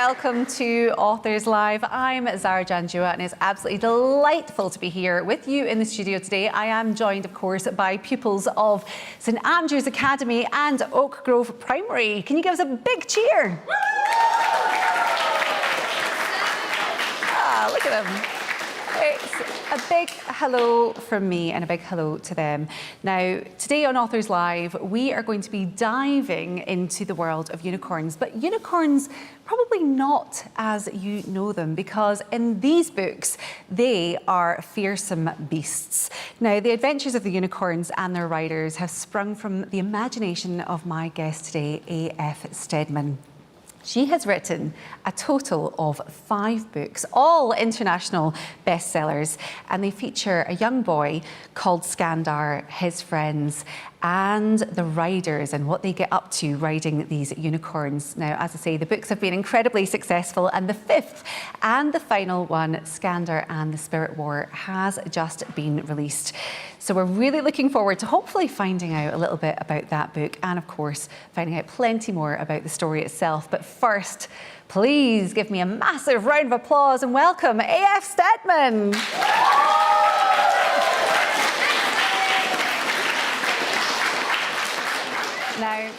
welcome to Authors Live. I'm Zara Janjua and it's absolutely delightful to be here with you in the studio today. I am joined, of course, by pupils of St Andrew's Academy and Oak Grove Primary. Can you give us a big cheer? Ah, look at them. It's a big hello from me and a big hello to them. Now, today on Authors Live, we are going to be diving into the world of unicorns, but unicorns probably not as you know them, because in these books, they are fearsome beasts. Now, the adventures of the unicorns and their riders have sprung from the imagination of my guest today, A.F. Steadman. She has written a total of 5 books, all international bestsellers, and they feature a young boy called Skandar, his friends, and the riders and what they get up to riding these unicorns. Now, as I say, the books have been incredibly successful, and the 5th and the final one, Skandar and the Spirit War, has just been released. So we're really looking forward to hopefully finding out a little bit about that book and, of course, finding out plenty more about the story itself. But first, please give me a massive round of applause and welcome A.F. Steadman. Now,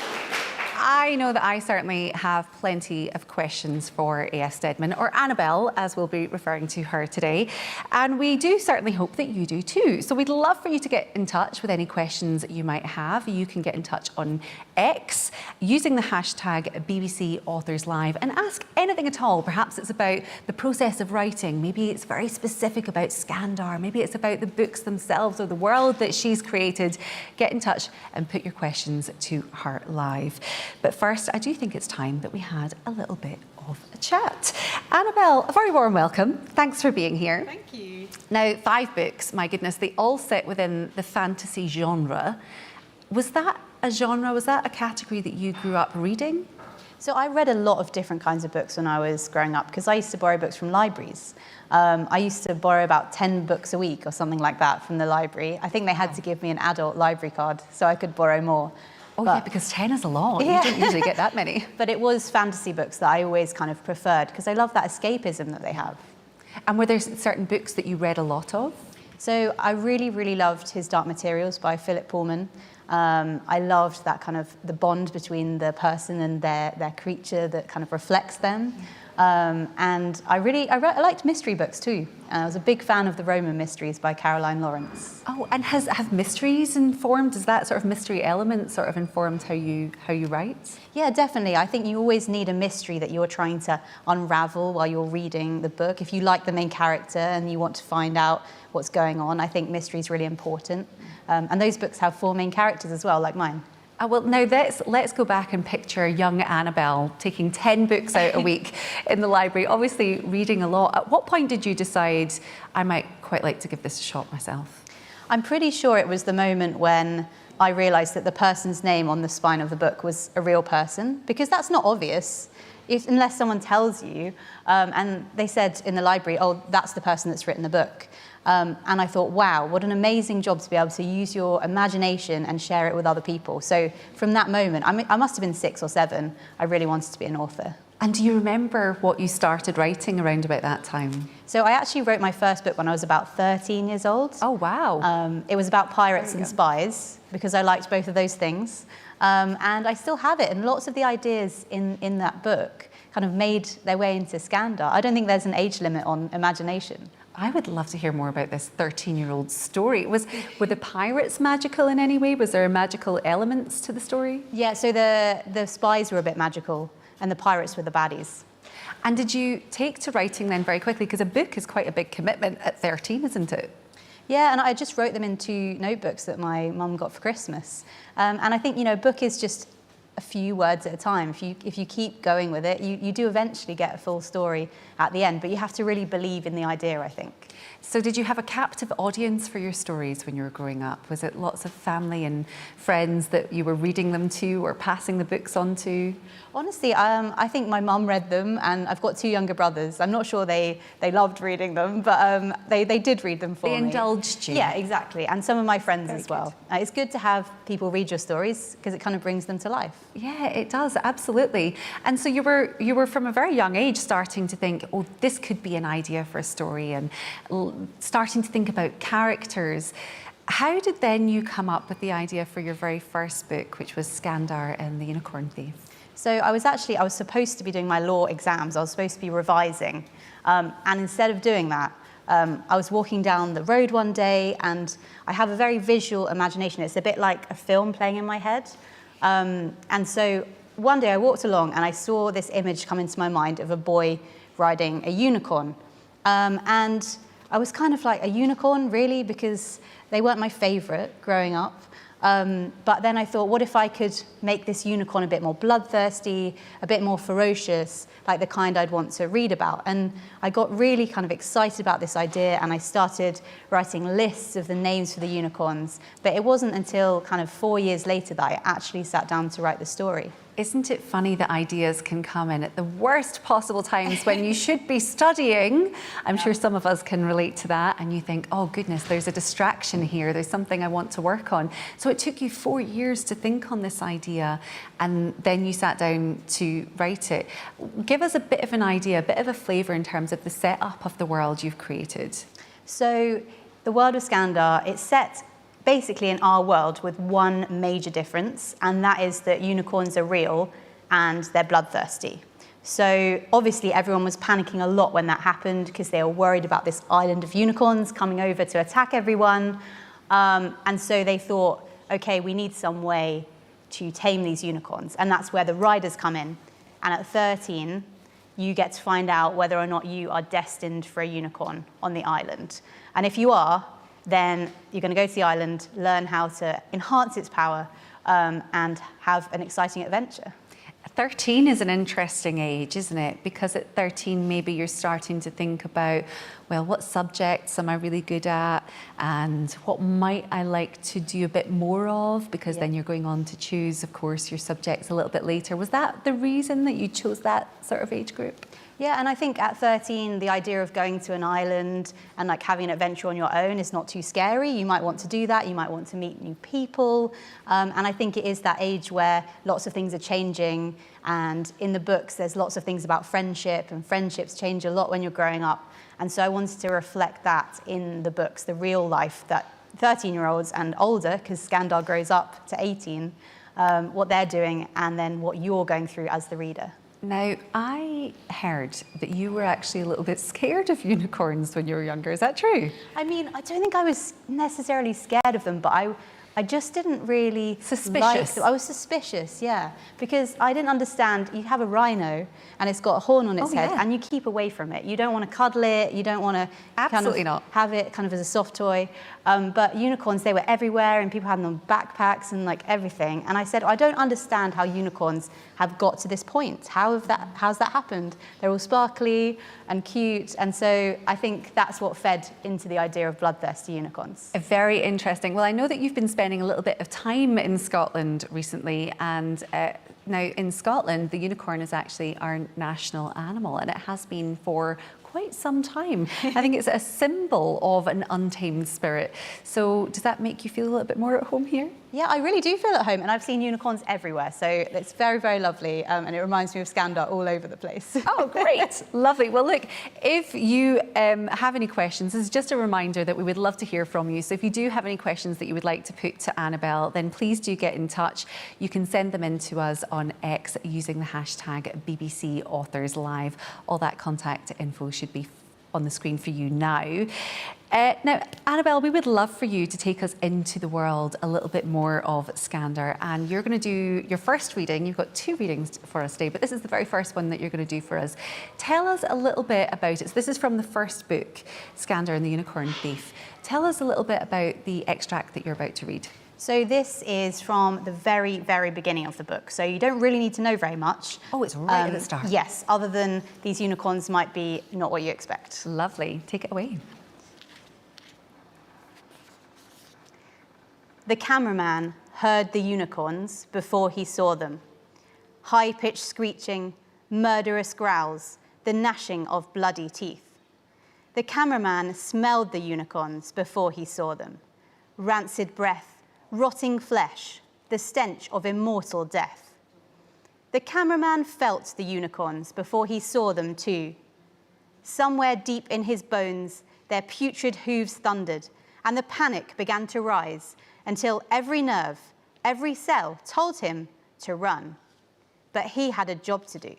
I know that I certainly have plenty of questions for A.F. Steadman, or Annabelle, as we'll be referring to her today. And we do certainly hope that you do too. So we'd love for you to get in touch with any questions that you might have. You can get in touch on X using the hashtag BBC Authors Live and ask anything at all. Perhaps it's about the process of writing. Maybe it's very specific about Skandar. Maybe it's about the books themselves or the world that she's created. Get in touch and put your questions to her live. But first, I do think it's time that we had a little bit of a chat. Annabelle, a very warm welcome. Thanks for being here. Thank you. Now, 5 books, my goodness, they all sit within the fantasy genre. Was that a genre, was that a category that you grew up reading? So I read a lot of different kinds of books when I was growing up, because I used to borrow books from libraries. I used to borrow about 10 books a week or something like that from the library. I think they had to give me an adult library card so I could borrow more. Oh, yeah, because 10 is a lot. Yeah. You don't usually get that many. But it was fantasy books that I always kind of preferred, because I love that escapism that they have. And were there certain books that you read a lot of? So I really, really loved his Dark Materials by Philip Pullman. I loved that kind of the bond between the person and their creature that kind of reflects them. And I liked mystery books too. I was a big fan of the Roman mysteries by Caroline Lawrence. Oh, and have mysteries informed? Does that sort of mystery element sort of informed how you write? Yeah, definitely. I think you always need a mystery that you're trying to unravel while you're reading the book. If you like the main character and you want to find out what's going on, I think mystery is really important. And those books have 4 main characters as well, like mine. Well, now let's go back and picture young Annabelle taking 10 books out a week in the library, obviously reading a lot. At what point did you decide, I might quite like to give this a shot myself? I'm pretty sure it was the moment when I realised that the person's name on the spine of the book was a real person, because that's not obvious unless someone tells you. And they said in the library, oh, that's the person that's written the book. And I thought, wow, what an amazing job to be able to use your imagination and share it with other people. So from that moment, I must have been 6 or 7, I really wanted to be an author. And do you remember what you started writing around about that time? So I actually wrote my first book when I was about 13 years old. Oh, wow. It was about pirates and spies, because I liked both of those things. And I still have it, and lots of the ideas in that book kind of made their way into Skandar. I don't think there's an age limit on imagination. I would love to hear more about this 13-year-old story. Were the pirates magical in any way? Was there magical elements to the story? Yeah, so the spies were a bit magical, and the pirates were the baddies. And did you take to writing then very quickly? Because a book is quite a big commitment at 13, isn't it? Yeah, and I just wrote them in 2 notebooks that my mum got for Christmas. And I think, a book is just a few words at a time. If you keep going with it, you do eventually get a full story at the end, but you have to really believe in the idea, I think. So did you have a captive audience for your stories when you were growing up? Was it lots of family and friends that you were reading them to or passing the books on to? Honestly, I think my mum read them, and I've got 2 younger brothers. I'm not sure they loved reading them, but they did read them for me. They indulged you? Yeah, exactly. And some of my friends as well. It's good to have people read your stories, because it kind of brings them to life. Yeah, it does, absolutely. And so you were from a very young age starting to think, oh, this could be an idea for a story, and starting to think about characters. How did then you come up with the idea for your very first book, which was Skandar and the Unicorn Thief? So I was supposed to be doing my law exams. I was supposed to be revising. And instead of doing that, I was walking down the road one day, and I have a very visual imagination. It's a bit like a film playing in my head. And so one day I walked along and I saw this image come into my mind of a boy riding a unicorn. And I was kind of like, a unicorn, really? Because they weren't my favorite growing up. But then I thought, what if I could make this unicorn a bit more bloodthirsty, a bit more ferocious, like the kind I'd want to read about? And I got really kind of excited about this idea, and I started writing lists of the names for the unicorns. But it wasn't until kind of 4 years later that I actually sat down to write the story. Isn't it funny that ideas can come in at the worst possible times when you should be studying? I'm sure some of us can relate to that, and you think, oh goodness, there's a distraction here, there's something I want to work on. So it took you 4 years to think on this idea, and then you sat down to write it. Give us a bit of an idea, a bit of a flavour in terms of the setup of the world you've created. So the world of Skandar, it's set basically in our world with one major difference, and that is that unicorns are real and they're bloodthirsty. So obviously everyone was panicking a lot when that happened, because they were worried about this island of unicorns coming over to attack everyone. And so they thought, okay, we need some way to tame these unicorns. And that's where the riders come in. And at 13, you get to find out whether or not you are destined for a unicorn on the island. And if you are, then you're going to go to the island, learn how to enhance its power, and have an exciting adventure. 13 is an interesting age, isn't it? Because at 13, maybe you're starting to think about, well, what subjects am I really good at? And what might I like to do a bit more of? Because then you're going on to choose, of course, your subjects a little bit later. Was that the reason that you chose that sort of age group? Yeah, and I think at 13, the idea of going to an island and like having an adventure on your own is not too scary. You might want to do that. You might want to meet new people. And I think it is that age where lots of things are changing. And in the books, there's lots of things about friendship, and friendships change a lot when you're growing up. And so I wanted to reflect that in the books, the real life that 13-year-olds and older, because Skandar grows up to 18, what they're doing, and then what you're going through as the reader. Now, I heard that you were actually a little bit scared of unicorns when you were younger. Is that true? I mean, I don't think I was necessarily scared of them, but I just didn't really like them. I was suspicious, yeah, because I didn't understand. You have a rhino and it's got a horn on its head, and you keep away from it. You don't want to cuddle it. You don't want to have it kind of as a soft toy. But unicorns, they were everywhere, and people had them on backpacks and like everything. And I said, I don't understand how unicorns have got to this point. How's that happened? They're all sparkly and cute, and so I think that's what fed into the idea of bloodthirsty unicorns. Very interesting. Well, I know that you've been spending a little bit of time in Scotland recently, and now in Scotland, the unicorn is actually our national animal, and it has been for quite some time. I think it's a symbol of an untamed spirit. So does that make you feel a little bit more at home here? Yeah, I really do feel at home, and I've seen unicorns everywhere, so it's very, very lovely, and it reminds me of Skandar all over the place. Oh, great. Lovely. Well, look, if you have any questions, this is just a reminder that we would love to hear from you. So if you do have any questions that you would like to put to Annabelle, then please do get in touch. You can send them in to us on X using the hashtag BBC Authors Live. All that contact info should be on the screen for you now. Now, Annabelle, we would love for you to take us into the world a little bit more of Skandar, and you're going to do your first reading. You've got 2 readings for us today, but this is the very first one that you're going to do for us. Tell us a little bit about it. So this is from the first book, Skandar and the Unicorn Thief. Tell us a little bit about the extract that you're about to read. So this is from the very, very beginning of the book. So you don't really need to know very much. Oh, it's right at the start. Yes, other than these unicorns might be not what you expect. Lovely. Take it away. The cameraman heard the unicorns before he saw them. High-pitched screeching, murderous growls, the gnashing of bloody teeth. The cameraman smelled the unicorns before he saw them. Rancid breath, rotting flesh, the stench of immortal death. The cameraman felt the unicorns before he saw them too. Somewhere deep in his bones, their putrid hooves thundered, and the panic began to rise until every nerve, every cell told him to run. But he had a job to do.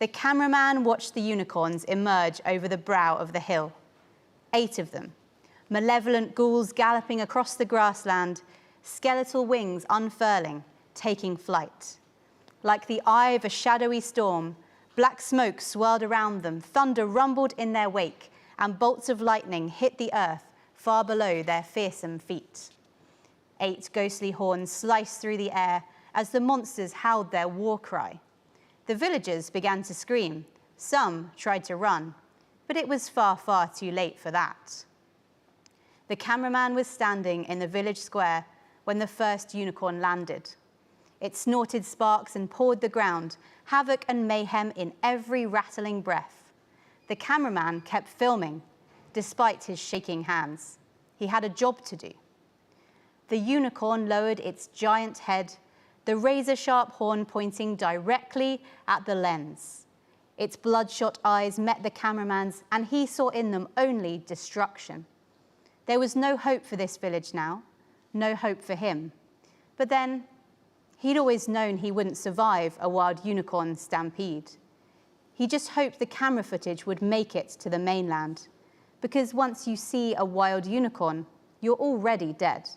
The cameraman watched the unicorns emerge over the brow of the hill. 8 of them, malevolent ghouls galloping across the grassland, skeletal wings unfurling, taking flight. Like the eye of a shadowy storm, black smoke swirled around them, thunder rumbled in their wake, and bolts of lightning hit the earth far below their fearsome feet. 8 ghostly horns sliced through the air as the monsters howled their war cry. The villagers began to scream. Some tried to run, but it was far, far too late for that. The cameraman was standing in the village square when the first unicorn landed. It snorted sparks and pawed the ground, havoc and mayhem in every rattling breath. The cameraman kept filming, despite his shaking hands. He had a job to do. The unicorn lowered its giant head, the razor-sharp horn pointing directly at the lens. Its bloodshot eyes met the cameraman's, and he saw in them only destruction. There was no hope for this village now, no hope for him. But then, he'd always known he wouldn't survive a wild unicorn stampede. He just hoped the camera footage would make it to the mainland, because once you see a wild unicorn, you're already dead.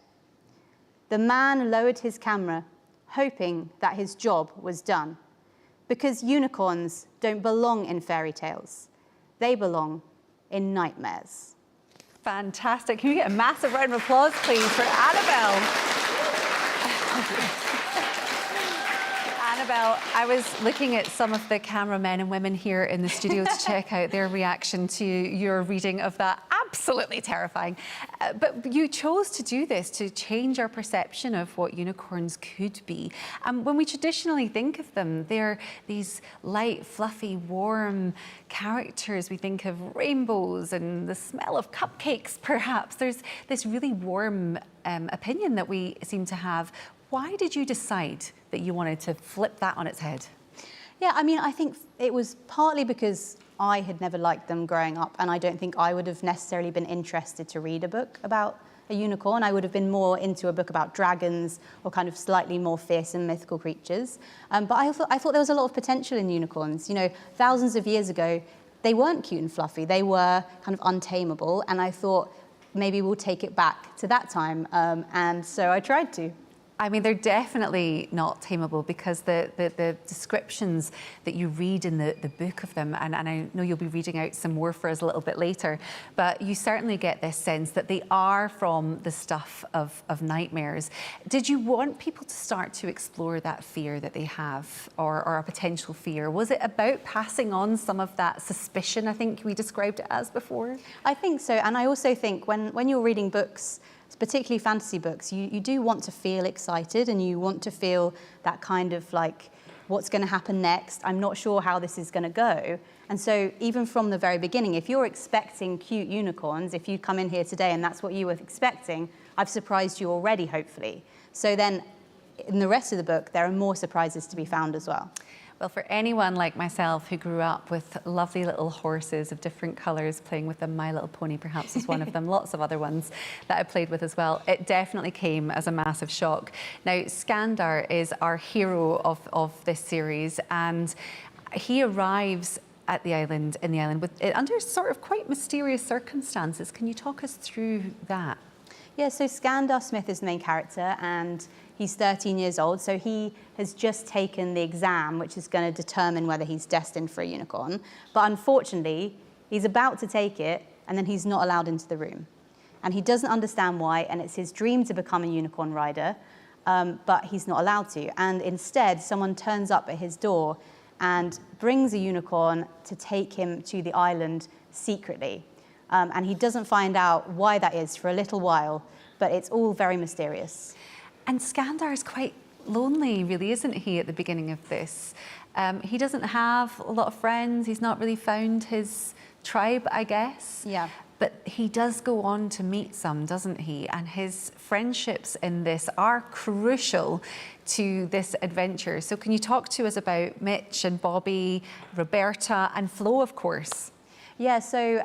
The man lowered his camera, hoping that his job was done, because unicorns don't belong in fairy tales. They belong in nightmares. Fantastic. Can we get a massive round of applause, please, for Annabelle? Annabelle, I was looking at some of the cameramen and women here in the studio to check out their reaction to your reading of that. Absolutely terrifying. But you chose to do this to change our perception of what unicorns could be. When we traditionally think of them, they're these light, fluffy, warm characters. We think of rainbows and the smell of cupcakes, perhaps. There's this really warm opinion that we seem to have. Why did you decide that you wanted to flip that on its head? Yeah, I mean, I think it was partly because I had never liked them growing up, and I don't think I would have necessarily been interested to read a book about a unicorn. I would have been more into a book about dragons or kind of slightly more fearsome mythical creatures. But I thought there was a lot of potential in unicorns. You know, thousands of years ago, they weren't cute and fluffy. They were kind of untamable, and I thought maybe we'll take it back to that time. And so I tried to. I mean, they're definitely not tameable because the descriptions that you read in the book of them, and I know you'll be reading out some more for us a little bit later, but you certainly get this sense that they are from the stuff of nightmares. Did you want people to start to explore that fear that they have, or a potential fear? Was it about passing on some of that suspicion, I think we described it as before? I think so, and I also think when you're reading books, particularly fantasy books, you do want to feel excited, and you want to feel that kind of like, what's going to happen next? I'm not sure how this is going to go. And so even from the very beginning, if you're expecting cute unicorns, if you come in here today and that's what you were expecting, I've surprised you already, hopefully. So then in the rest of the book, there are more surprises to be found as well. Well, for anyone like myself who grew up with lovely little horses of different colours, playing with them, My Little Pony perhaps was one of them, lots of other ones that I played with as well, it definitely came as a massive shock. Now, Skandar is our hero of this series, and he arrives at the island, under sort of quite mysterious circumstances. Can you talk us through that? Yeah, so Skandar Smith is the main character, and he's 13 years old, so he has just taken the exam, which is going to determine whether he's destined for a unicorn. But unfortunately, he's about to take it, and then he's not allowed into the room. And he doesn't understand why, and it's his dream to become a unicorn rider, but he's not allowed to. And instead, someone turns up at his door and brings a unicorn to take him to the island secretly. And he doesn't find out why that is for a little while, but it's all very mysterious. And Skandar is quite lonely, really, isn't he, at the beginning of this? He doesn't have a lot of friends. He's not really found his tribe, I guess. Yeah. But he does go on to meet some, doesn't he? And his friendships in this are crucial to this adventure. So can you talk to us about Mitch and Bobby, Roberta and Flo, of course? Yeah, so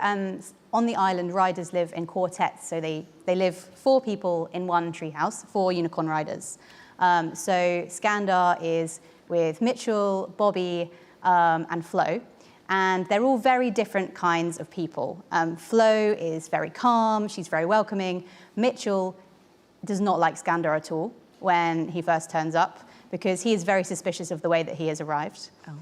on the island, riders live in quartets. So they live 4 people in one treehouse, 4 unicorn riders. So Skandar is with Mitchell, Bobby, and Flo. And they're all very different kinds of people. Flo is very calm, she's very welcoming. Mitchell does not like Skandar at all when he first turns up, because he is very suspicious of the way that he has arrived. Oh.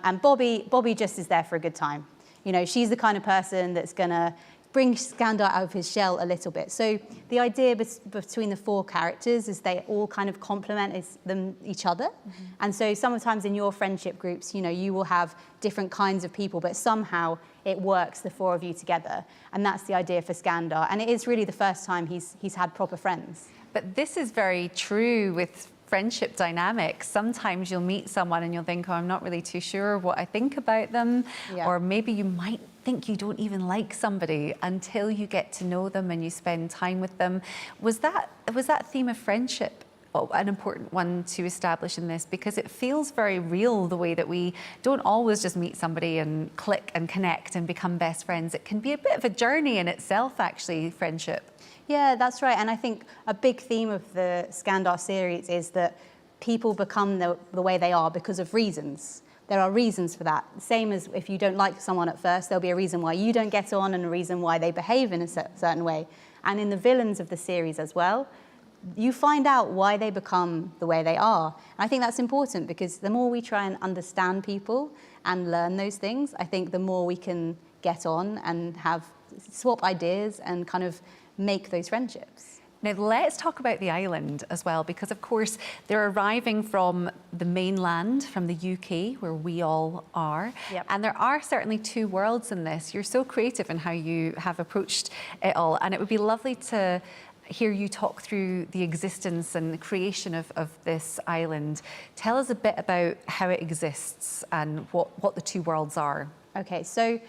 And Bobby just is there for a good time. You know, she's the kind of person that's gonna bring Skandar out of his shell a little bit. So the idea between the 4 characters is they all kind of complement each other. Mm-hmm. And so sometimes in your friendship groups, you know, you will have different kinds of people, but somehow it works, the 4 of you together. And that's the idea for Skandar. And it is really the first time he's had proper friends. But this is very true with friendship dynamics. Sometimes you'll meet someone and you'll think, oh, I'm not really too sure what I think about them. Yeah. Or maybe you might think you don't even like somebody until you get to know them and you spend time with them. Was that theme of friendship an important one to establish in this? Because it feels very real, the way that we don't always just meet somebody and click and connect and become best friends. It can be a bit of a journey in itself, actually, friendship. Yeah, that's right. And I think a big theme of the Skandar series is that people become the way they are because of reasons. There are reasons for that. Same as if you don't like someone at first, there'll be a reason why you don't get on and a reason why they behave in a certain way. And in the villains of the series as well, you find out why they become the way they are. And I think that's important, because the more we try and understand people and learn those things, I think the more we can get on and swap ideas and kind of make those friendships. Now let's talk about the island as well, because of course they're arriving from the mainland, from the UK, where we all are. Yep. And there are certainly 2 worlds in this. You're so creative in how you have approached it all, and it would be lovely to hear you talk through the existence and the creation of this island. Tell us a bit about how it exists and what the 2 worlds are. Okay, so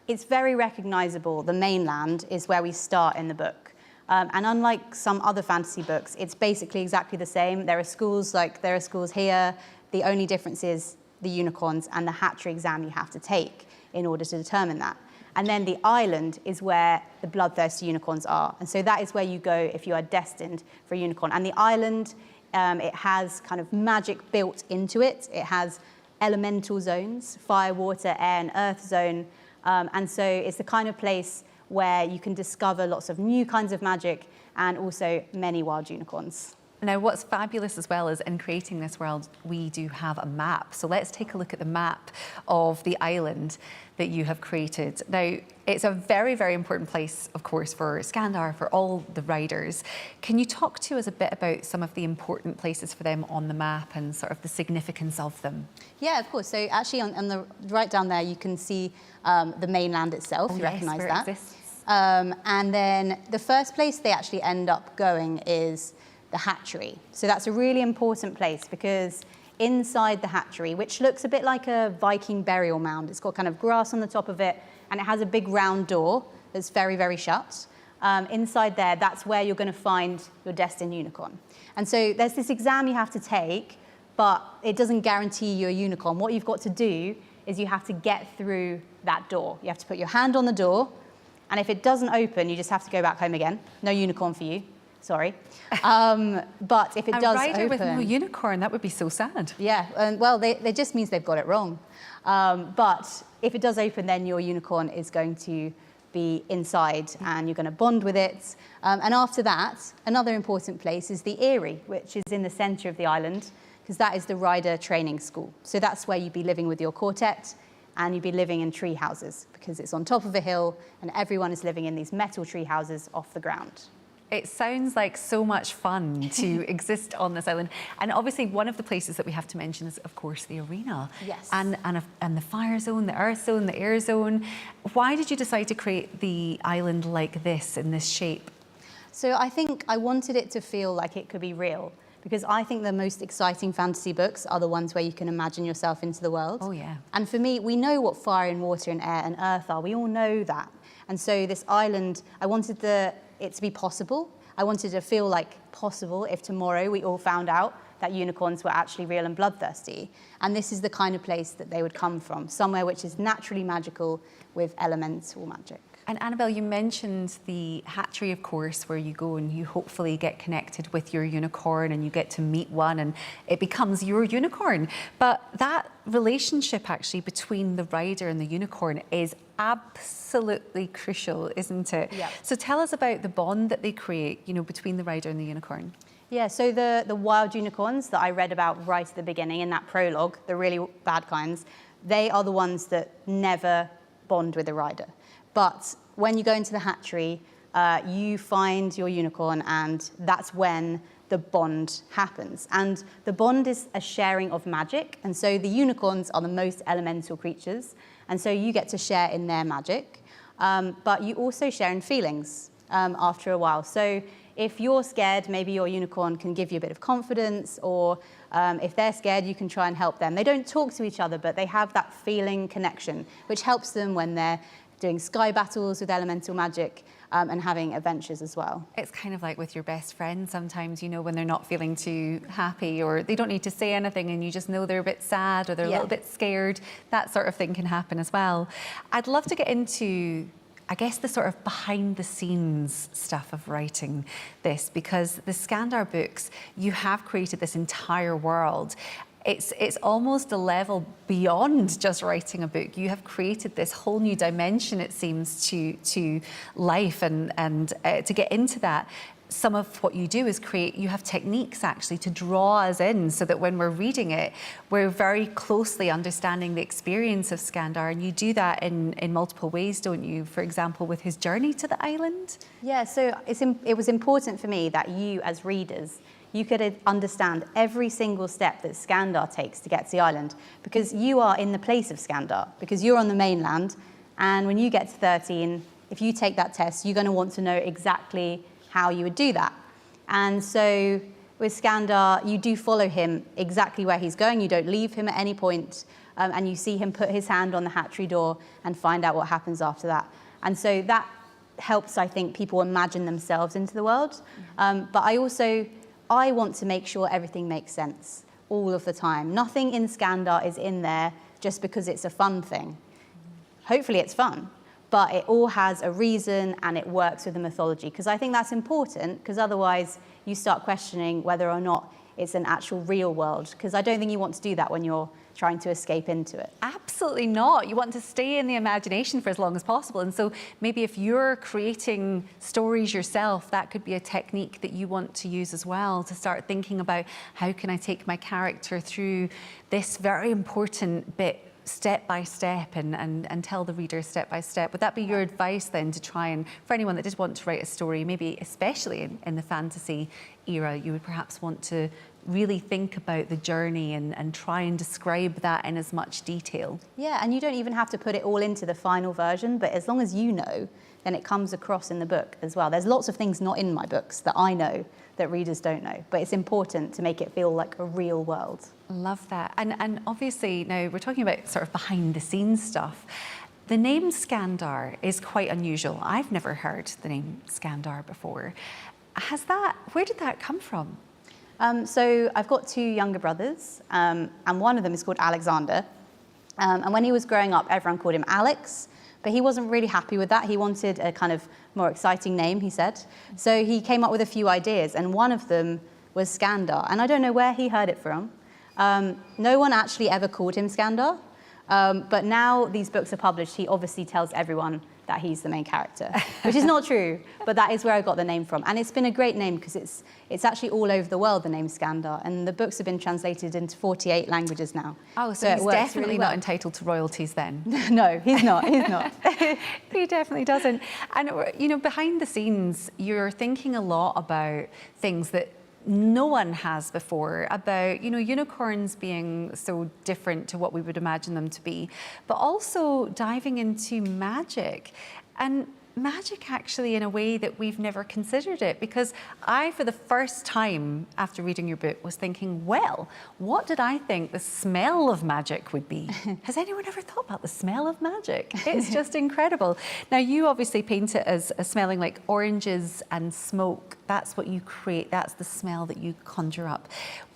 it's very recognizable. The mainland is where we start in the book. And unlike some other fantasy books, it's basically exactly the same. There are schools here. The only difference is the unicorns and the hatchery exam you have to take in order to determine that. And then the island is where the bloodthirsty unicorns are. And so that is where you go if you are destined for a unicorn. And the island, it has kind of magic built into it. It has elemental zones, fire, water, air, and earth zone. And so it's the kind of place where you can discover lots of new kinds of magic and also many wild unicorns. Now, what's fabulous as well is in creating this world, we do have a map. So let's take a look at the map of the island that you have created. Now, it's a very, very important place, of course, for Skandar, for all the riders. Can you talk to us a bit about some of the important places for them on the map and sort of the significance of them? Yeah, of course. So actually on the right down there, you can see the mainland itself. Oh, you yes, recognise where that. It exists. And then the first place they actually end up going is the hatchery. So that's a really important place, because inside the hatchery, which looks a bit like a Viking burial mound, it's got kind of grass on the top of it, and it has a big round door that's very, very shut. Inside there, that's where you're going to find your destined unicorn. And so there's this exam you have to take, but it doesn't guarantee you a unicorn. What you've got to do is you have to get through that door. You have to put your hand on the door, and if it doesn't open, you just have to go back home again. No unicorn for you. Sorry. But if it does open... A rider with no unicorn, that would be so sad. Yeah, and well, it just means they've got it wrong. But if it does open, then your unicorn is going to be inside and you're going to bond with it. And after that, another important place is the Eyrie, which is in the centre of the island, because that is the rider training school. So that's where you'd be living with your quartet, and you'd be living in tree houses, because it's on top of a hill and everyone is living in these metal tree houses off the ground. It sounds like so much fun to exist on this island. And obviously one of the places that we have to mention is, of course, the arena. Yes. And the fire zone, the earth zone, the air zone. Why did you decide to create the island like this, in this shape? So I think I wanted it to feel like it could be real, because I think the most exciting fantasy books are the ones where you can imagine yourself into the world. Oh, yeah. And for me, we know what fire and water and air and earth are. We all know that. And so this island, I wanted it to be possible. I wanted to feel like possible if tomorrow we all found out that unicorns were actually real and bloodthirsty. And this is the kind of place that they would come from, somewhere which is naturally magical with elemental magic. And Annabelle, you mentioned the hatchery, of course, where you go and you hopefully get connected with your unicorn and you get to meet one and it becomes your unicorn. But that relationship actually between the rider and the unicorn is absolutely crucial, isn't it? Yeah. So tell us about the bond that they create, you know, between the rider and the unicorn. Yeah, so the wild unicorns that I read about right at the beginning in that prologue, the really bad kinds, they are the ones that never bond with the rider. But when you go into the hatchery, you find your unicorn, and that's when the bond happens. And the bond is a sharing of magic. And so the unicorns are the most elemental creatures. And so you get to share in their magic. But you also share in feelings after a while. So if you're scared, maybe your unicorn can give you a bit of confidence, or if they're scared, you can try and help them. They don't talk to each other, but they have that feeling connection, which helps them when they're doing sky battles with elemental magic and having adventures as well. It's kind of like with your best friend sometimes, you know, when they're not feeling too happy or they don't need to say anything and you just know they're a bit sad or they're a little bit scared. That sort of thing can happen as well. I'd love to get into, I guess, the sort of behind the scenes stuff of writing this, because the Skandar books, you have created this entire world. It's almost a level beyond just writing a book. You have created this whole new dimension, it seems, to life, and to get into that, some of what you do is you have techniques actually to draw us in so that when we're reading it, we're very closely understanding the experience of Skandar, and you do that in multiple ways, don't you? For example, with his journey to the island? Yeah, so it was important for me that you as readers, you could understand every single step that Skandar takes to get to the island, because you are in the place of Skandar, because you're on the mainland, and when you get to 13, if you take that test, you're going to want to know exactly how you would do that. And so with Skandar, you do follow him exactly where he's going. You don't leave him at any point, and you see him put his hand on the hatchery door and find out what happens after that. And so that helps, I think, people imagine themselves into the world. But I want to make sure everything makes sense all of the time. Nothing in Skandar is in there just because it's a fun thing. Hopefully it's fun, but it all has a reason and it works with the mythology, because I think that's important, because otherwise you start questioning whether or not it's an actual real world, because I don't think you want to do that when you're trying to escape into it. Absolutely not. You want to stay in the imagination for as long as possible. And so maybe if you're creating stories yourself, that could be a technique that you want to use as well, to start thinking about how can I take my character through this very important bit step by step and tell the reader step by step. Would that be your advice then, to try and, for anyone that did want to write a story, maybe especially in the fantasy era, you would perhaps want to really think about the journey and try and describe that in as much detail? Yeah, and you don't even have to put it all into the final version, but as long as you know, then it comes across in the book as well. There's lots of things not in my books that I know that readers don't know, but it's important to make it feel like a real world. Love that. And obviously now we're talking about sort of behind the scenes stuff. The name Skandar is quite unusual. I've never heard the name Skandar before. Where did that come from? So I've got two younger brothers, and one of them is called Alexander. And when he was growing up, everyone called him Alex, but he wasn't really happy with that. He wanted a kind of more exciting name, he said. So he came up with a few ideas, and one of them was Skandar. And I don't know where he heard it from. No one actually ever called him Skandar. But now these books are published, he obviously tells everyone that he's the main character, which is not true, but that is where I got the name from. And it's been a great name because it's actually all over the world, the name Skandar, and the books have been translated into 48 languages now. Oh, so he's definitely really not entitled to royalties then? No, he's not. He definitely doesn't. And, you know, behind the scenes, you're thinking a lot about things that no one has before, about, you know, unicorns being so different to what we would imagine them to be, but also diving into magic. And magic actually in a way that we've never considered it, because I, for the first time after reading your book, was thinking, well, what did I think the smell of magic would be? Has anyone ever thought about the smell of magic? It's just incredible. Now, you obviously paint it as smelling like oranges and smoke. That's what you create. That's the smell that you conjure up.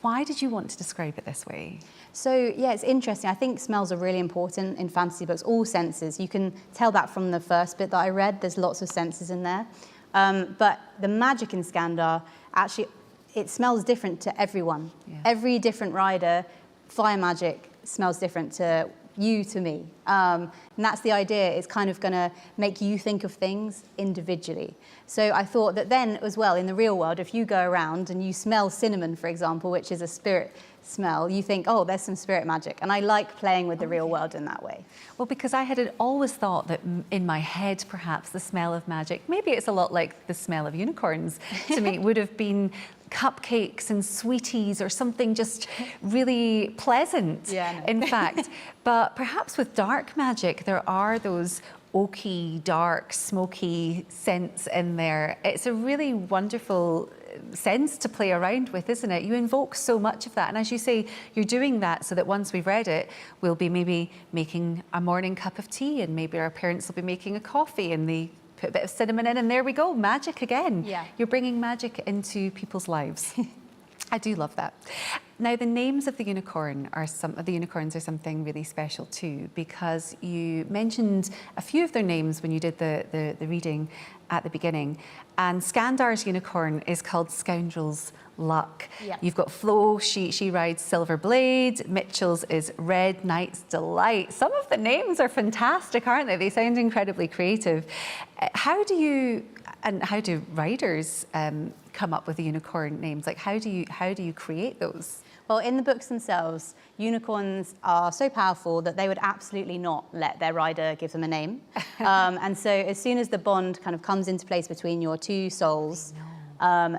Why did you want to describe it this way? So yeah, it's interesting. I think smells are really important in fantasy books, all senses. You can tell that from the first bit that I read. There's lots of senses in there. But the magic in Skandar, actually, it smells different to everyone. Yeah. Every different rider, fire magic smells different to you, to me. And that's the idea. It's kind of going to make you think of things individually. So I thought that then as well, in the real world, if you go around and you smell cinnamon, for example, which is a spirit smell, you think, oh, there's some spirit magic. And I like playing with the real world in that way. Well, because I had always thought that in my head, perhaps the smell of magic, maybe it's a lot like the smell of unicorns to me, would have been cupcakes and sweeties or something just really pleasant, in fact. But perhaps with dark magic, there are those oaky, dark, smoky scents in there. It's a really wonderful sense to play around with, isn't it? You invoke so much of that. And as you say, you're doing that so that once we've read it, we'll be maybe making a morning cup of tea, and maybe our parents will be making a coffee and they put a bit of cinnamon in, and there we go, magic again. Yeah. You're bringing magic into people's lives. I do love that. Now, the names of the unicorns are something really special too, because you mentioned a few of their names when you did the reading at the beginning. And Skandar's unicorn is called Scoundrel's Luck. Yeah. You've got Flo, she rides Silver Blade. Mitchell's is Red Knight's Delight. Some of the names are fantastic, aren't they? They sound incredibly creative. How do riders come up with the unicorn names? Like, how do you create those? Well, in the books themselves, unicorns are so powerful that they would absolutely not let their rider give them a name. And so as soon as the bond kind of comes into place between your two souls,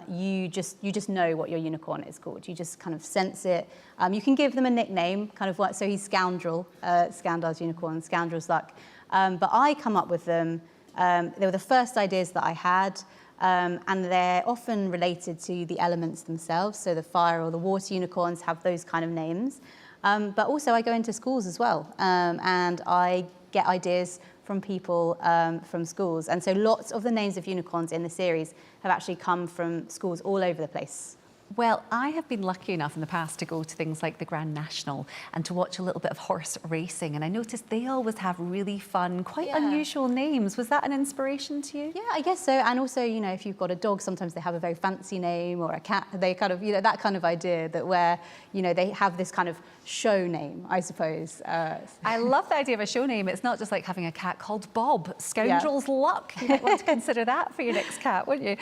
you just know what your unicorn is called. You just kind of sense it. You can give them a nickname, kind of what, so he's Scoundrel, Skandar's unicorn, Scoundrel's Luck. But I come up with them. They were the first ideas that I had. And they're often related to the elements themselves. So the fire or the water unicorns have those kind of names. But also I go into schools as well, and I get ideas from people from schools. And so lots of the names of unicorns in the series have actually come from schools all over the place. Well, I have been lucky enough in the past to go to things like the Grand National and to watch a little bit of horse racing. And I noticed they always have really fun, quite unusual names. Was that an inspiration to you? Yeah, I guess so. And also, you know, if you've got a dog, sometimes they have a very fancy name, or a cat, they kind of, you know, that kind of idea that where, you know, they have this kind of show name, I suppose. I love the idea of a show name. It's not just like having a cat called Bob, Scoundrel's Luck. You might want to consider that for your next cat, wouldn't you?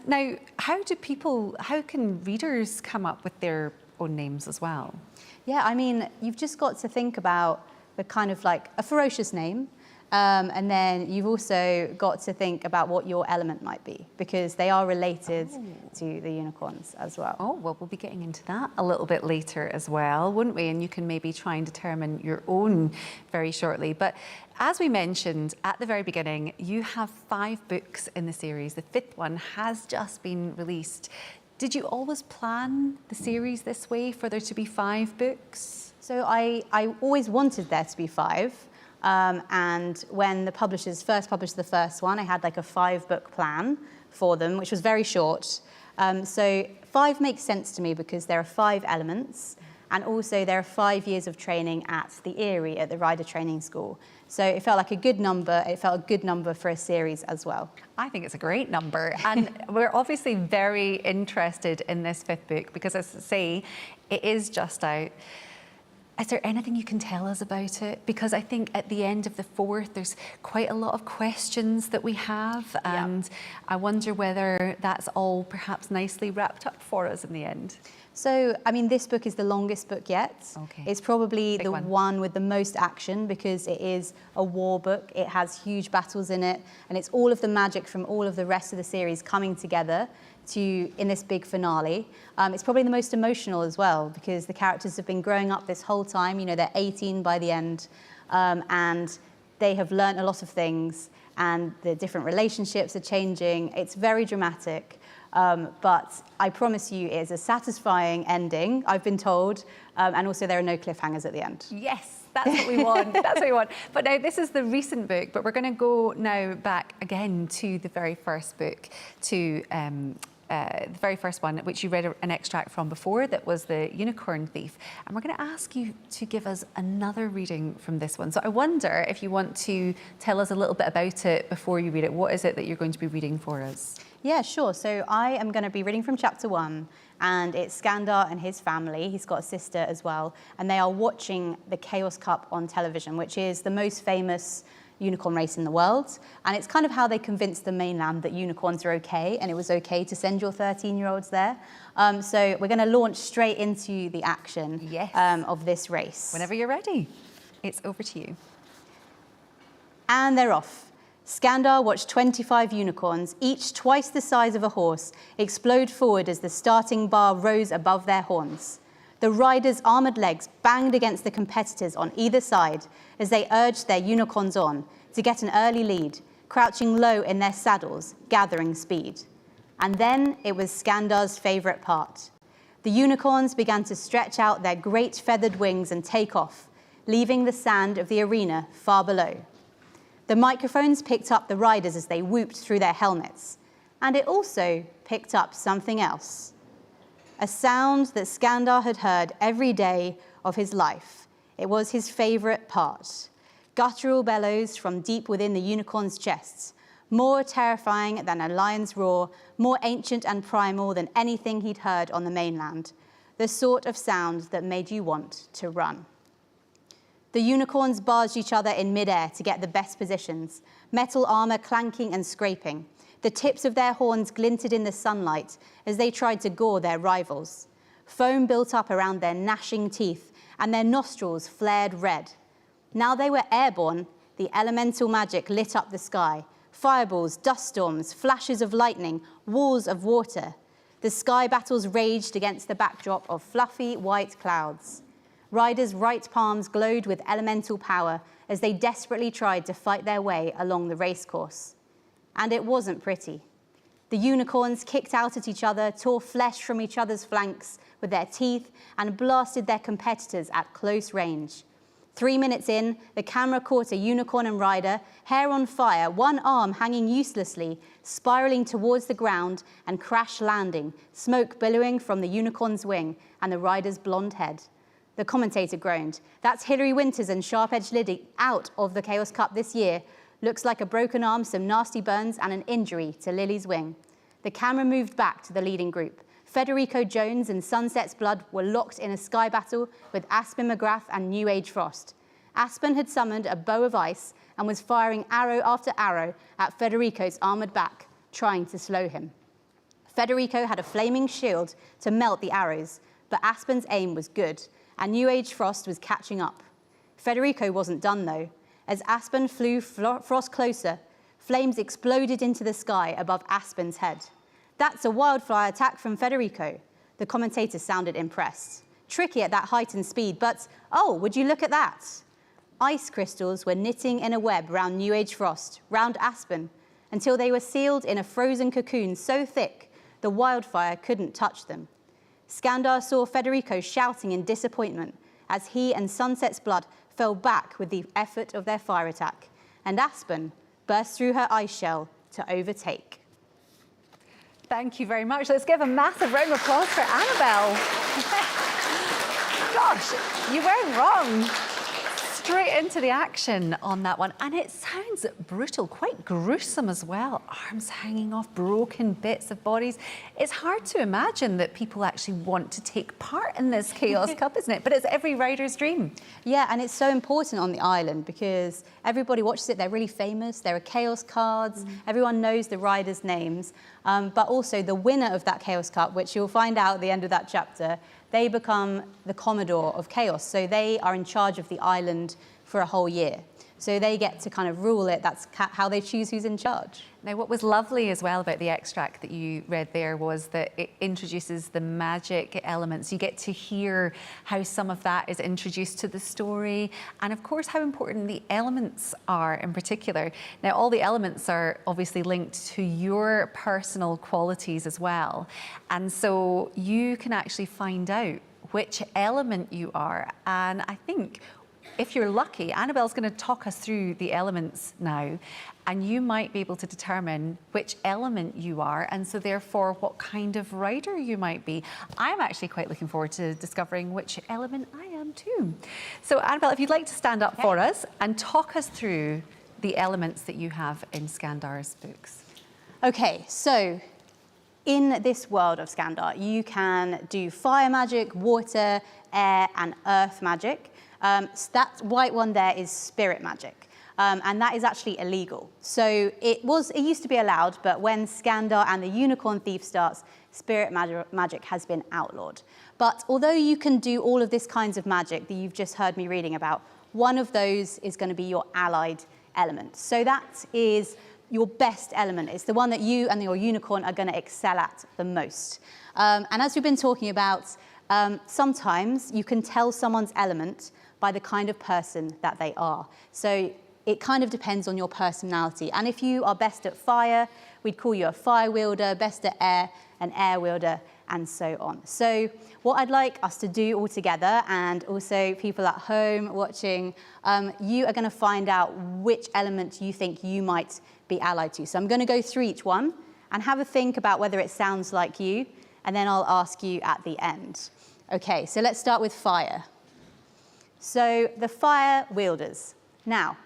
Now, how can readers come up with their own names as well? Yeah, I mean, you've just got to think about the kind of like a ferocious name, and then you've also got to think about what your element might be, because they are related to the unicorns as well. Oh, well, we'll be getting into that a little bit later as well, wouldn't we? And you can maybe try and determine your own very shortly. But as we mentioned at the very beginning, you have 5 books in the series. The 5th one has just been released. Did you always plan the series this way, for there to be 5 books? So I always wanted there to be 5. And when the publishers first published the first one, I had like a 5-book plan for them, which was very short. So 5 makes sense to me because there are 5 elements, and also there are 5 years of training at the Erie, at the Rider Training School. So it felt like a good number. It felt a good number for a series as well. I think it's a great number. And we're obviously very interested in this 5th book because, as I say, it is just out. Is there anything you can tell us about it? Because I think at the end of the 4th, there's quite a lot of questions that we have. And I wonder whether that's all perhaps nicely wrapped up for us in the end. So, I mean, this book is the longest book yet. Okay. It's probably the one with the most action because it is a war book. It has huge battles in it, and it's all of the magic from all of the rest of the series coming together in this big finale. It's probably the most emotional as well because the characters have been growing up this whole time. You know, they're 18 by the end, and they have learned a lot of things. and the different relationships are changing. It's very dramatic, but I promise you it's a satisfying ending, I've been told, and also there are no cliffhangers at the end. Yes, that's what we want. That's what we want. But now this is the recent book, but we're going to go now back again to the very first book, to the very first one, which you read an extract from before, that was The Unicorn Thief. And we're going to ask you to give us another reading from this one. So I wonder if you want to tell us a little bit about it before you read it. What is it that you're going to be reading for us? Yeah, sure. So I am going to be reading from chapter 1, and it's Skandar and his family. He's got a sister as well, and they are watching the Chaos Cup on television, which is the most famous unicorn race in the world. And it's kind of how they convinced the mainland that unicorns are okay, and it was okay to send your 13-year-olds there. So we're going to launch straight into the action of this race. Whenever you're ready, it's over to you. And they're off. Skandar watched 25 unicorns, each twice the size of a horse, explode forward as the starting bar rose above their horns. The riders' armoured legs banged against the competitors on either side as they urged their unicorns on to get an early lead, crouching low in their saddles, gathering speed. And then it was Skandar's favourite part. The unicorns began to stretch out their great feathered wings and take off, leaving the sand of the arena far below. The microphones picked up the riders as they whooped through their helmets, and it also picked up something else. A sound that Skandar had heard every day of his life. It was his favourite part. Guttural bellows from deep within the unicorn's chests, more terrifying than a lion's roar, more ancient and primal than anything he'd heard on the mainland. The sort of sound that made you want to run. The unicorns barged each other in midair to get the best positions, metal armour clanking and scraping. The tips of their horns glinted in the sunlight as they tried to gore their rivals. Foam built up around their gnashing teeth, and their nostrils flared red. Now they were airborne, the elemental magic lit up the sky. Fireballs, dust storms, flashes of lightning, walls of water. The sky battles raged against the backdrop of fluffy white clouds. Riders' right palms glowed with elemental power as they desperately tried to fight their way along the racecourse. And it wasn't pretty. The unicorns kicked out at each other, tore flesh from each other's flanks with their teeth, and blasted their competitors at close range. 3 minutes in, the camera caught a unicorn and rider, hair on fire, one arm hanging uselessly, spiraling towards the ground and crash landing, smoke billowing from the unicorn's wing and the rider's blonde head. The commentator groaned. That's Hilary Winters and Sharp-Edged Liddy out of the Chaos Cup this year. Looks like a broken arm, some nasty burns, and an injury to Lily's wing. The camera moved back to the leading group. Federico Jones and Sunset's Blood were locked in a sky battle with Aspen McGrath and New Age Frost. Aspen had summoned a bow of ice and was firing arrow after arrow at Federico's armoured back, trying to slow him. Federico had a flaming shield to melt the arrows, but Aspen's aim was good, and New Age Frost was catching up. Federico wasn't done, though. As Aspen flew Frost closer, flames exploded into the sky above Aspen's head. That's a wildfire attack from Federico. The commentator sounded impressed. Tricky at that height and speed, but, oh, would you look at that? Ice crystals were knitting in a web round New Age Frost, round Aspen, until they were sealed in a frozen cocoon so thick the wildfire couldn't touch them. Skandar saw Federico shouting in disappointment as he and Sunset's Blood fell back with the effort of their fire attack, and Aspen burst through her ice shell to overtake. Thank you very much. Let's give a massive round of applause for Annabelle. Gosh, you weren't wrong. Straight into the action on that one. And it sounds brutal, quite gruesome as well. Arms hanging off, broken bits of bodies. It's hard to imagine that people actually want to take part in this Chaos Cup, isn't it? But it's every rider's dream. Yeah, and it's so important on the island because everybody watches it. They're really famous. There are Chaos cards. Everyone knows the riders' names. But also the winner of that Chaos Cup, which you'll find out at the end of that chapter, they become the Commodore of Chaos. So they are in charge of the island for a whole year. So they get to kind of rule it. That's how they choose who's in charge. Now, what was lovely as well about the extract that you read there was that it introduces the magic elements. You get to hear how some of that is introduced to the story, and of course how important the elements are in particular. Now, all the elements are obviously linked to your personal qualities as well, and so you can actually find out which element you are. And I think if you're lucky, Annabelle's going to talk us through the elements now, and you might be able to determine which element you are, and so therefore what kind of writer you might be. I'm actually quite looking forward to discovering which element I am too. So Annabelle, if you'd like to stand up for us and talk us through the elements that you have in Skandar's books. Okay, so in this world of Skandar, you can do fire magic, water, air, and earth magic. So that white one there is spirit magic, and that is actually illegal. So it used to be allowed, but when Skandar and the Unicorn Thief starts, spirit magic has been outlawed. But although you can do all of this kinds of magic that you've just heard me reading about, one of those is going to be your allied element. So that is your best element. It's the one that you and your unicorn are going to excel at the most. And as we've been talking about, sometimes you can tell someone's element by the kind of person that they are. So it kind of depends on your personality. And if you are best at fire, we'd call you a fire wielder, best at air, an air wielder, and so on. So what I'd like us to do all together, and also people at home watching, you are going to find out which element you think you might be allied to. So I'm going to go through each one and have a think about whether it sounds like you, and then I'll ask you at the end. Okay, so let's start with fire. So the fire wielders. Now,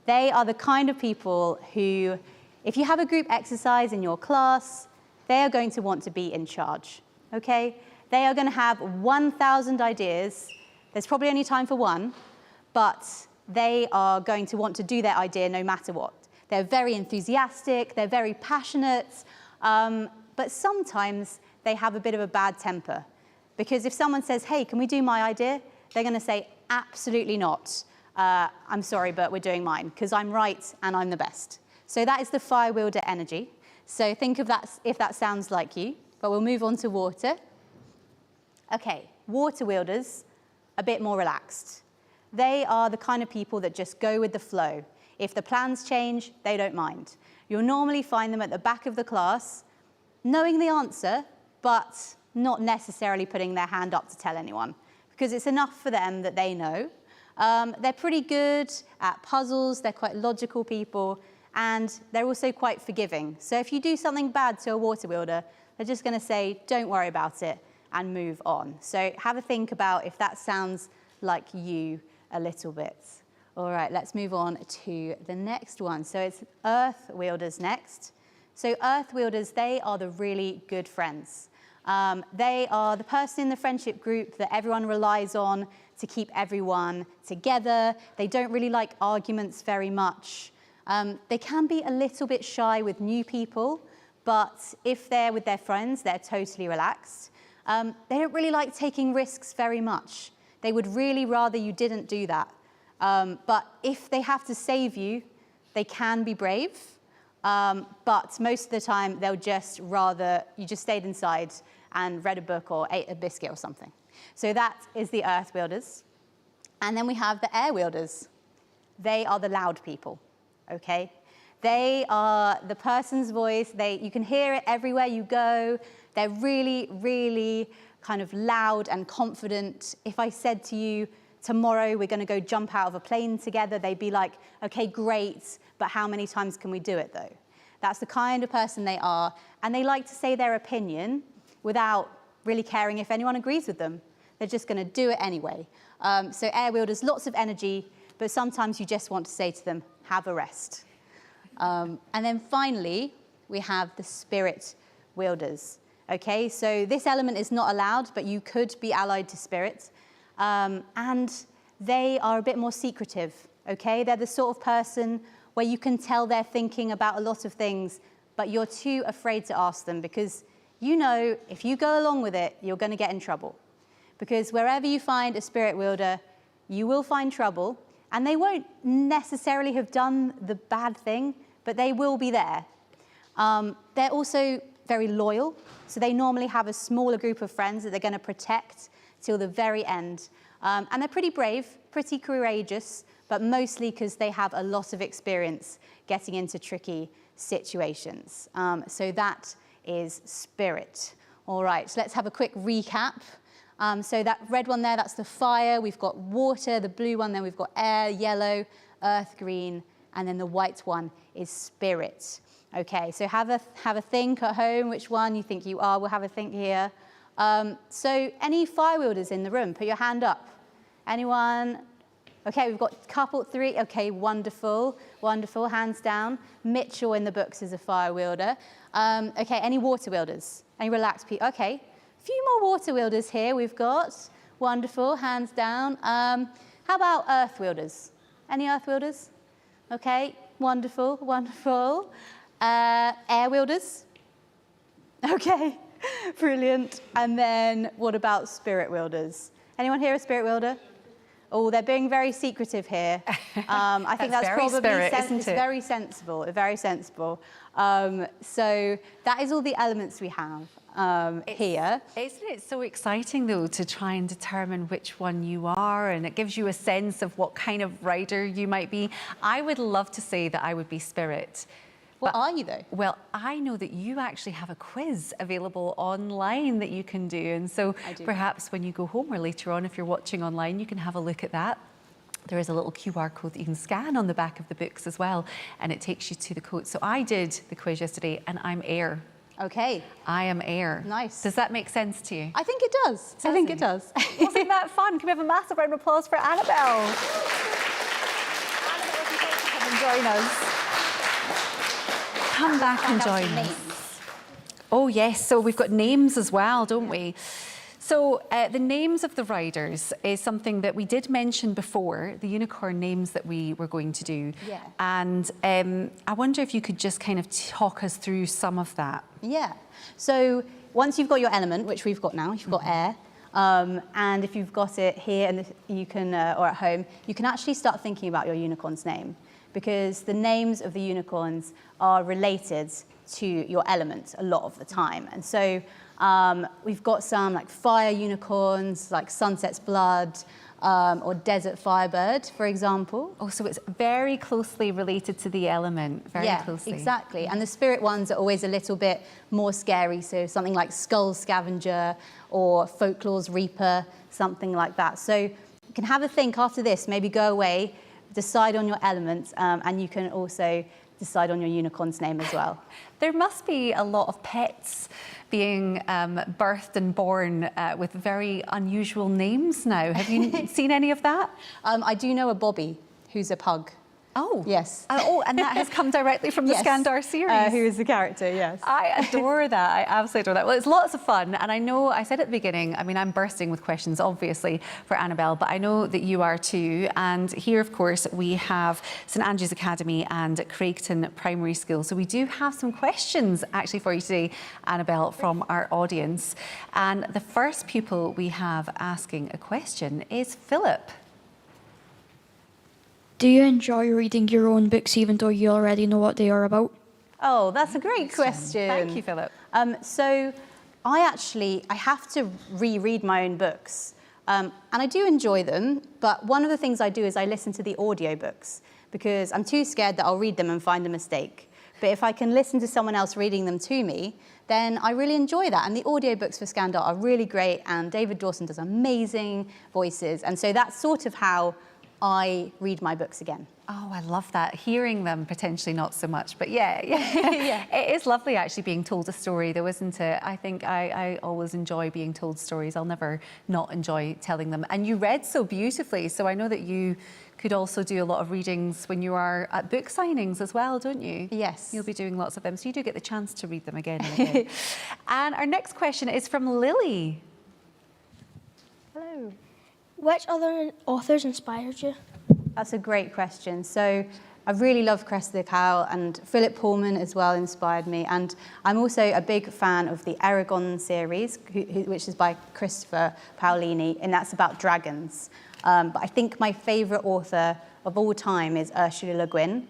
they are the kind of people who, if you have a group exercise in your class, they are going to want to be in charge, okay? They are going to have 1,000 ideas. There's probably only time for one, but they are going to want to do their idea no matter what. They're very enthusiastic, they're very passionate, but sometimes they have a bit of a bad temper. Because if someone says, hey, can we do my idea? They're going to say, absolutely not. I'm sorry, but we're doing mine, because I'm right and I'm the best. So that is the fire wielder energy. So think of that if that sounds like you, but we'll move on to water. Okay, water wielders, a bit more relaxed. They are the kind of people that just go with the flow. If the plans change, they don't mind. You'll normally find them at the back of the class, knowing the answer, but not necessarily putting their hand up to tell anyone, because it's enough for them that they know. They're pretty good at puzzles, they're quite logical people, and they're also quite forgiving. So if you do something bad to a water wielder, they're just going to say, don't worry about it, and move on. So have a think about if that sounds like you a little bit. All right, let's move on to the next one. So it's earth wielders next. So earth wielders, they are the really good friends. They are the person in the friendship group that everyone relies on to keep everyone together. They don't really like arguments very much. They can be a little bit shy with new people, but if they're with their friends, they're totally relaxed. They don't really like taking risks very much. They would really rather you didn't do that. But if they have to save you, they can be brave. But most of the time, they'll just rather you just stayed inside and read a book or ate a biscuit or something. So that is the earth wielders. And then we have the air wielders. They are the loud people, okay? They are the person's voice. You can hear it everywhere you go. They're really, really kind of loud and confident. If I said to you, tomorrow we're going to go jump out of a plane together, they'd be like, okay, great, but how many times can we do it though? That's the kind of person they are. And they like to say their opinion without really caring if anyone agrees with them. They're just going to do it anyway. So air wielders, lots of energy, but sometimes you just want to say to them, have a rest. And then finally, we have the spirit wielders. Okay, so this element is not allowed, but you could be allied to spirits. And they are a bit more secretive, okay? They're the sort of person where you can tell they're thinking about a lot of things, but you're too afraid to ask them because you know if you go along with it, you're going to get in trouble. Because wherever you find a spirit wielder, you will find trouble, and they won't necessarily have done the bad thing, but they will be there. They're also very loyal, so they normally have a smaller group of friends that they're going to protect till the very end. And they're pretty brave, pretty courageous, but mostly because they have a lot of experience getting into tricky situations. So that is spirit. All right, so let's have a quick recap. So that red one there, that's the fire. We've got water, the blue one, then we've got air, yellow, earth, green, and then the white one is spirit. Okay, so have a think at home which one you think you are. We'll have a think here. So any fire wielders in the room? Put your hand up. Anyone? Okay, we've got couple, 3. Okay, wonderful, wonderful. Hands down. Mitchell in the books is a fire wielder. Okay, any water wielders? Any relaxed people? Okay, a few more water wielders here we've got. Wonderful, hands down. How about earth wielders? Any earth wielders? Okay, wonderful, wonderful. Air wielders? Okay, brilliant. And then what about spirit wielders? Anyone here a spirit wielder? Oh, they're being very secretive here. I think that's very probably spirit, isn't it's it? very sensible, very sensible. So that is all the elements we have here. Isn't it so exciting, though, to try and determine which one you are, and it gives you a sense of what kind of rider you might be? I would love to say that I would be spirit. What are you, though? Well, I know that you actually have a quiz available online that you can do. And so perhaps when you go home or later on, if you're watching online, you can have a look at that. There is a little QR code that you can scan on the back of the books as well, and it takes you to the code. So I did the quiz yesterday, and I'm air. Okay. I am air. Nice. Does that make sense to you? I think it does. I think it does. Wasn't that fun? Can we have a massive round of applause for Annabelle? Annabelle, if you'd like to come and join us. Come back and join us. Oh yes, so we've got names as well, don't we? So the names of the riders is something that we did mention before, the unicorn names that we were going to do. Yeah. And I wonder if you could just kind of talk us through some of that. Yeah. So once you've got your element, which we've got now, you've got air, and if you've got it here and you can, or at home, you can actually start thinking about your unicorn's name, because the names of the unicorns are related to your element a lot of the time. And so we've got some like fire unicorns, like Sunset's Blood, or Desert Firebird, for example. Oh, so it's very closely related to the element, very closely. Yeah, exactly. And the spirit ones are always a little bit more scary, so something like Skull Scavenger or Folklore's Reaper, something like that. So you can have a think after this, maybe go away, decide on your elements, and you can also decide on your unicorn's name as well. There must be a lot of pets being birthed and born with very unusual names now. Have you seen any of that? I do know a Bobby, who's a pug. Oh. Yes. Oh, and that has come directly from the Scandar series. Who is the character, yes. I adore that. I absolutely adore that. Well, it's lots of fun. And I know, I said at the beginning, I mean, I'm bursting with questions, obviously, for Annabelle, but I know that you are too. And here, of course, we have St Andrew's Academy and Craigton Primary School. So we do have some questions, actually, for you today, Annabelle, from our audience. And the first pupil we have asking a question is Philip. Do you enjoy reading your own books even though you already know what they are about? Oh, that's a great question. Thank you, Philip. So I have to reread my own books. And I do enjoy them, but one of the things I do is I listen to the audiobooks because I'm too scared that I'll read them and find a mistake. But if I can listen to someone else reading them to me, then I really enjoy that. And the audiobooks for Scandar are really great, and David Dawson does amazing voices. And so that's sort of how I read my books again. Oh, I love that. Hearing them, potentially not so much, but yeah. It is lovely actually being told a story though, isn't it? I think I always enjoy being told stories. I'll never not enjoy telling them. And you read so beautifully, so I know that you could also do a lot of readings when you are at book signings as well, don't you? Yes. You'll be doing lots of them, so you do get the chance to read them again and again. And our next question is from Lily. Hello. Which other authors inspired you? That's a great question. So I really love Cressida the Cow, and Philip Pullman as well inspired me. And I'm also a big fan of the Aragon series, which is by Christopher Paolini, and that's about dragons. But I think my favourite author of all time is Ursula Le Guin.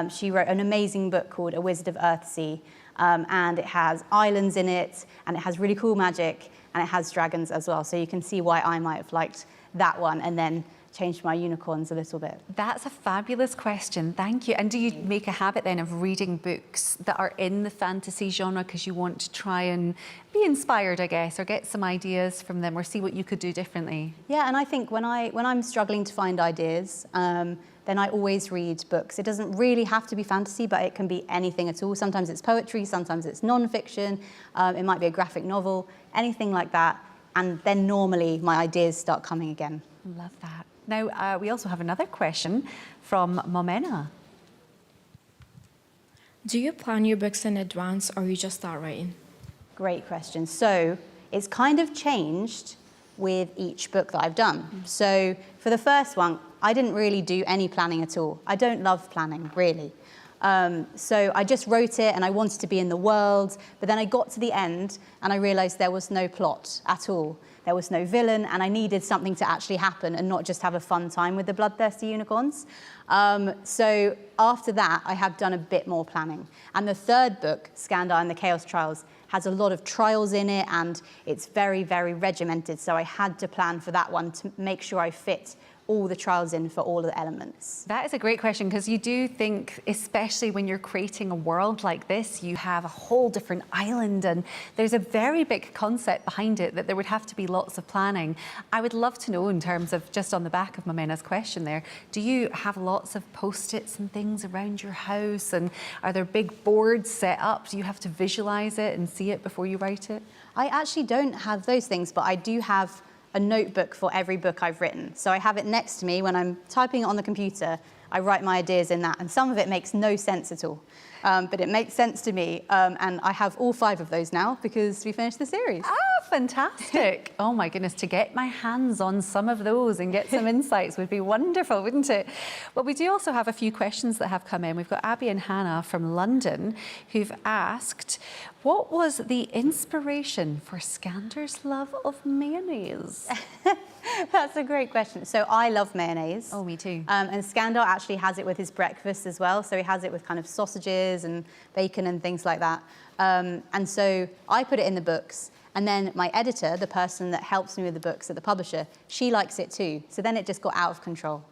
She wrote an amazing book called A Wizard of Earthsea, and it has islands in it, and it has really cool magic, and it has dragons as well. So you can see why I might have liked that one and then changed my unicorns a little bit. That's a fabulous question, thank you. And do you make a habit then of reading books that are in the fantasy genre because you want to try and be inspired, I guess, or get some ideas from them or see what you could do differently? Yeah, and I think when I'm struggling to find ideas, then I always read books. It doesn't really have to be fantasy, but it can be anything at all. Sometimes it's poetry, sometimes it's non-fiction, it might be a graphic novel, anything like that. And then normally my ideas start coming again. Love that. Now, we also have another question from Momena. Do you plan your books in advance or you just start writing? Great question. So it's kind of changed with each book that I've done. So for the first one, I didn't really do any planning at all. I don't love planning, really. So I just wrote it and I wanted to be in the world, but then I got to the end and I realized there was no plot at all. There was no villain and I needed something to actually happen and not just have a fun time with the bloodthirsty unicorns. So after that, I have done a bit more planning. And the third book, Skandar and the Chaos Trials, has a lot of trials in it and it's very, very regimented. So I had to plan for that one to make sure I fit all the trials in for all the elements. That is a great question because you do think, especially when you're creating a world like this, you have a whole different island and there's a very big concept behind it that there would have to be lots of planning. I would love to know in terms of, just on the back of Momena's question there, do you have lots of post-its and things around your house and are there big boards set up? Do you have to visualize it and see it before you write it? I actually don't have those things, but I do have a notebook for every book I've written. So I have it next to me when I'm typing it on the computer. I write my ideas in that, and some of it makes no sense at all. But it makes sense to me, and I have all 5 of those now because we finished the series. Ah, fantastic. Oh my goodness, to get my hands on some of those and get some insights would be wonderful, wouldn't it? Well, we do also have a few questions that have come in. We've got Abby and Hannah from London who've asked, what was the inspiration for Skandar's love of mayonnaise? That's a great question. So I love mayonnaise. Oh, me too. And Skandar actually has it with his breakfast as well. So he has it with kind of sausages and bacon and things like that. And so I put it in the books. And then my editor, the person that helps me with the books at the publisher, she likes it too. So then it just got out of control.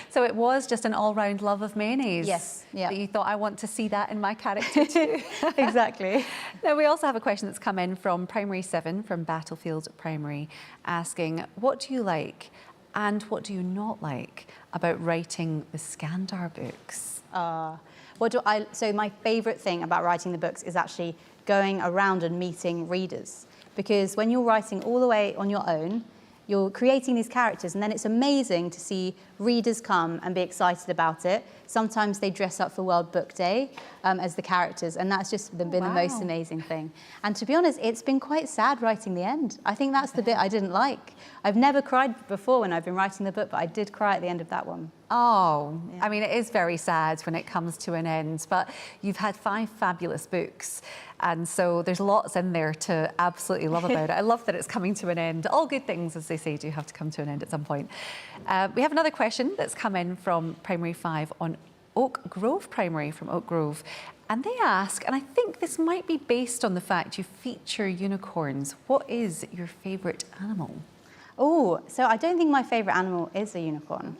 So it was just an all-round love of mayonnaise. Yes, yeah. That you thought, I want to see that in my character too. Exactly. Now, we also have a question that's come in from Primary 7, from Battlefield Primary, asking, what do you like and what do you not like about writing the Skandar books? So my favourite thing about writing the books is actually going around and meeting readers. Because when you're writing all the way on your own, you're creating these characters and then it's amazing to see readers come and be excited about it. Sometimes they dress up for World Book Day as the characters, and that's just been the most amazing thing. And to be honest, it's been quite sad writing the end. I think that's the bit I didn't like. I've never cried before when I've been writing the book, but I did cry at the end of that one. Oh, Yeah. I mean, it is very sad when it comes to an end, but you've had 5 fabulous books, and so there's lots in there to absolutely love about it. I love that it's coming to an end. All good things, as they say, do have to come to an end at some point. We have another question that's come in from Primary 5 on Oak Grove Primary, from Oak Grove. And they ask, and I think this might be based on the fact you feature unicorns, what is your favourite animal? Oh, so I don't think my favourite animal is a unicorn.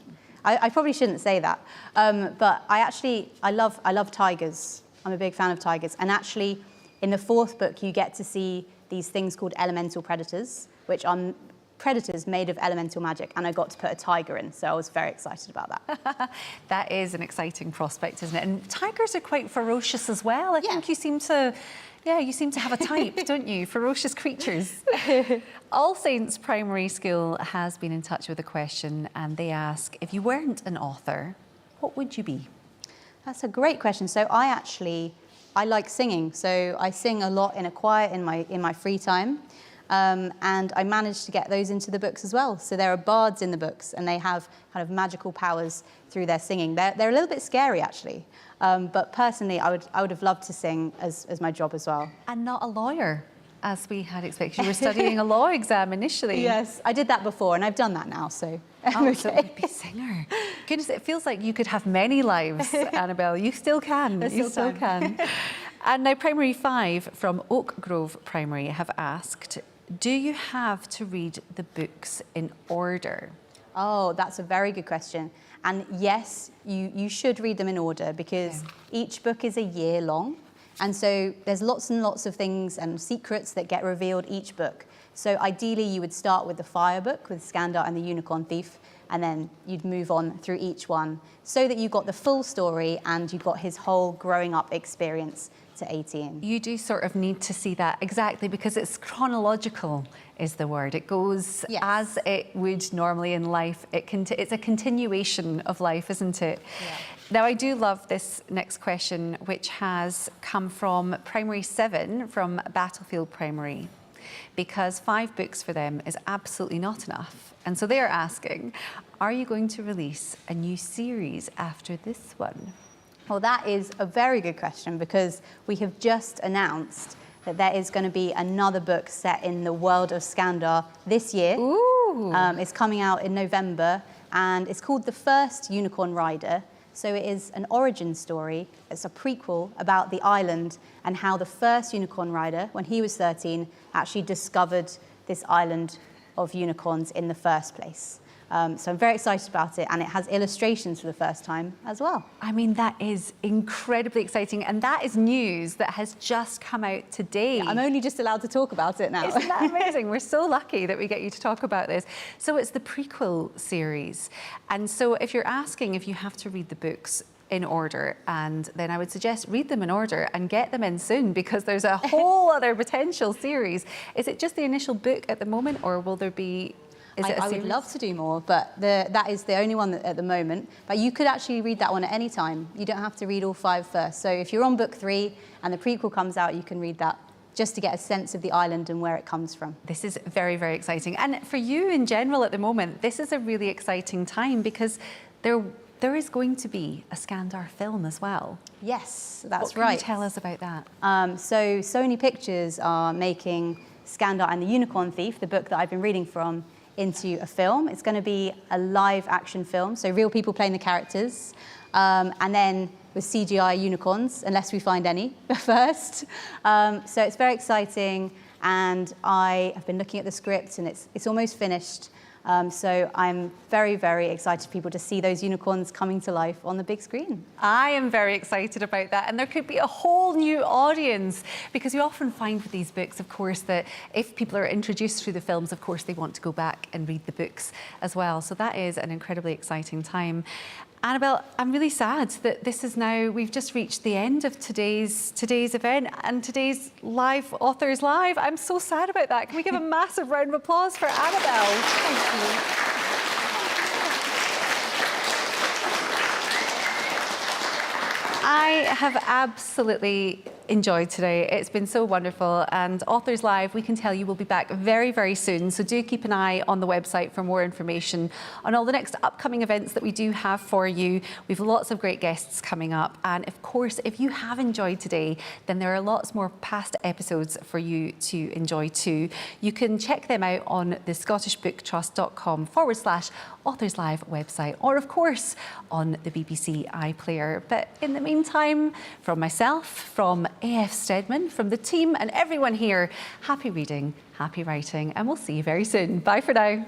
I probably shouldn't say that, but I love tigers. I'm a big fan of tigers. And actually, in the 4th book, you get to see these things called elemental predators, which are predators made of elemental magic, and I got to put a tiger in, so I was very excited about that. That is an exciting prospect, isn't it? And tigers are quite ferocious as well. I think you seem to have a type, don't you? Ferocious creatures. All Saints Primary School has been in touch with a question, and they ask, if you weren't an author, what would you be? That's a great question. So I like singing, so I sing a lot in a choir in my free time. And I managed to get those into the books as well. So there are bards in the books, and they have kind of magical powers through their singing. They're a little bit scary, actually. But personally, I would have loved to sing as my job as well. And not a lawyer. as we had expected. You were studying a law exam initially. Yes, I did that before and I've done that now, so. Oh, so be a singer. Goodness, it feels like you could have many lives, Annabelle. You still can. You still can. And now Primary 5 from Oak Grove Primary have asked, do you have to read the books in order? Oh, that's a very good question. And yes, you should read them in order because each book is a year long. And so there's lots and lots of things and secrets that get revealed each book. So ideally you would start with the Fire book with Skandar and the Unicorn Thief, and then you'd move on through each one so that you got the full story and you got his whole growing up experience to 18. You do sort of need to see that exactly because it's chronological is the word. It goes as it would normally in life. It's a continuation of life, isn't it? Yeah. Now, I do love this next question, which has come from Primary 7 from Battlefield Primary, because 5 books for them is absolutely not enough. And so they're asking, are you going to release a new series after this one? Well, that is a very good question because we have just announced that there is going to be another book set in the world of Skandar this year. Ooh. It's coming out in November and it's called The First Unicorn Rider. So it is an origin story. It's a prequel about the island and how the first unicorn rider, when he was 13, actually discovered this island of unicorns in the first place. So I'm very excited about it, and it has illustrations for the first time as well. I mean, that is incredibly exciting, and that is news that has just come out today. Yeah, I'm only just allowed to talk about it now. Isn't that amazing? We're so lucky that we get you to talk about this. So it's the prequel series. And so if you're asking if you have to read the books in order, and then I would suggest read them in order and get them in soon because there's a whole other potential series. Is it just the initial book at the moment, or will there be... I would love to do more, but that is the only one at the moment. But you could actually read that one at any time. You don't have to read all 5 first. So if you're on book 3 and the prequel comes out, you can read that just to get a sense of the island and where it comes from. This is very, very exciting. And for you in general at the moment, this is a really exciting time because there is going to be a Skandar film as well. Yes, that's what can right. you tell us about that? So Sony Pictures are making Skandar and the Unicorn Thief, the book that I've been reading from, into a film. It's going to be a live action film, so real people playing the characters, and then with CGI unicorns, unless we find any first. So it's very exciting, and I have been looking at the script, and it's almost finished. So I'm very, very excited for people to see those unicorns coming to life on the big screen. I am very excited about that, and there could be a whole new audience because you often find with these books, of course, that if people are introduced through the films, of course, they want to go back and read the books as well. So that is an incredibly exciting time. Annabelle, I'm really sad that this is now, we've just reached the end of today's event and today's live Authors Live. I'm so sad about that. Can we give a massive round of applause for Annabelle? Thank you. I have absolutely enjoyed today. It's been so wonderful, and Authors Live, we can tell you, will be back very, very soon. So do keep an eye on the website for more information on all the next upcoming events that we do have for you. We've lots of great guests coming up. And of course, if you have enjoyed today, then there are lots more past episodes for you to enjoy too. You can check them out on the scottishbooktrust.com/Authors Live website, or of course on the BBC iPlayer. But in the meantime, from myself, from AF Steadman, from the team and everyone here, happy reading, happy writing, and we'll see you very soon. Bye for now.